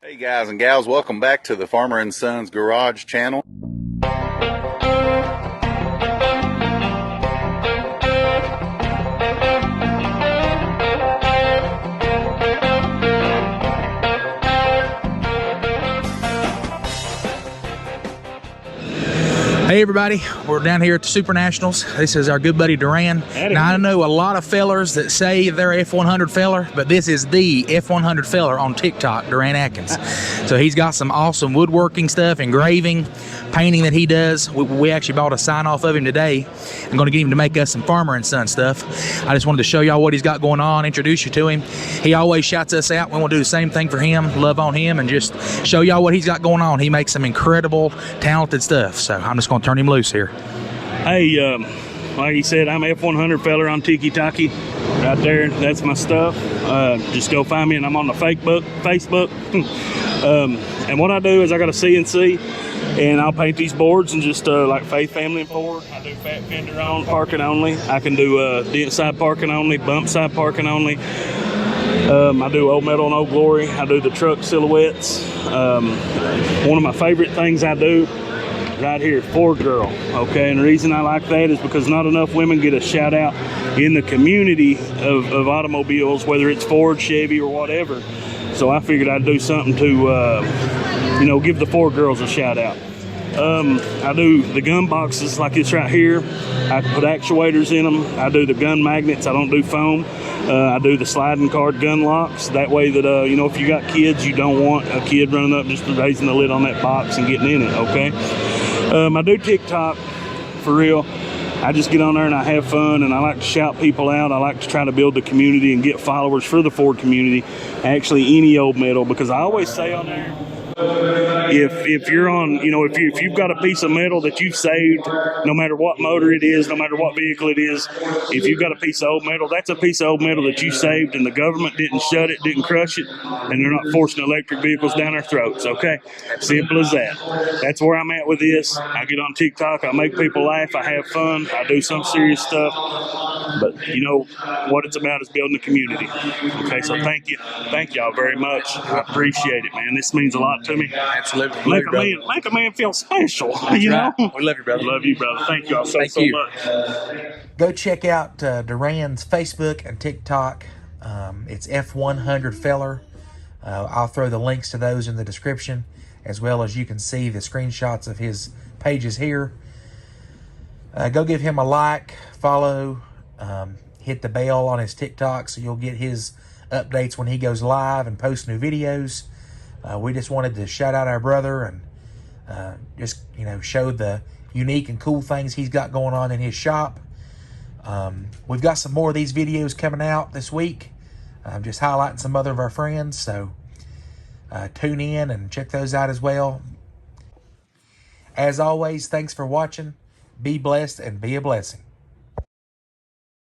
Hey guys and gals, welcome back to the Farmer and Sons Garage channel. Hey everybody, we're down here at the Super Nationals. This is our good buddy Duran. Now I know a lot of fellers that say they're F100 Feller, but this is the F100 Feller on TikTok, Duran Atkins. So he's got some awesome woodworking stuff, engraving, painting that he does. We actually bought a sign off of him today. I'm going to get him to make us some Farmer and Son stuff. I just wanted to show y'all what he's got going on, introduce you to him. He always shouts us out. We want to do the same thing for him, love on him, and just show y'all what he's got going on. He makes some incredible, talented stuff. So I'm just going to turn him loose here. Hey, like he said, I'm F100 Feller on TikTok. Right there, that's my stuff. Just go find me, and I'm on the Facebook. And what I do is I got a CNC, and I'll paint these boards and just like Faith Family and Ford. I do fat fender on parking only. I can do dent side parking only, bump side parking only. I do old metal and old glory. I do the truck silhouettes. One of my favorite things I do right here, Ford Girl. Okay, and the reason I like that is because not enough women get a shout out in the community of automobiles, whether it's Ford, Chevy, or whatever. So I figured I'd do something to, you know, give the Ford girls a shout out. I do the gun boxes like this right here. I put actuators in them. I do the gun magnets. I don't do foam. I do the sliding card gun locks. That way that, you know, if you got kids, you don't want a kid running up just raising the lid on that box and getting in it, okay? I do TikTok, for real. I just get on there and I have fun, and I like to shout people out. I like to try to build the community and get followers for the Ford community, actually any old metal, because I always say on there, if you're on, you know, if you've got a piece of metal that you've saved, no matter what motor it is, no matter what vehicle it is, if you've got a piece of old metal, that's a piece of old metal that you saved, and the government didn't shut it, didn't crush it, and they're not forcing electric vehicles down our throats. Okay, simple as that. That's where I'm at with this. I get on TikTok, I make people laugh, I have fun, I do some serious stuff, but you know what it's about is building a community. Okay, so thank y'all very much. I appreciate it, man. This means a lot to me. Absolutely. Make a man feel special. That's you right. know? We love you, brother. Love you, brother. Thank y'all so much. Go check out Duran's Facebook and TikTok. It's F100 Feller. I'll throw the links to those in the description, as well as you can see the screenshots of his pages here. Go give him a like, follow, hit the bell on his TikTok so you'll get his updates when he goes live and posts new videos. We just wanted to shout out our brother and just, you know, show the unique and cool things he's got going on in his shop. We've got some more of these videos coming out this week. Just highlighting some other of our friends. So tune in and check those out as well. As always, thanks for watching. Be blessed and be a blessing.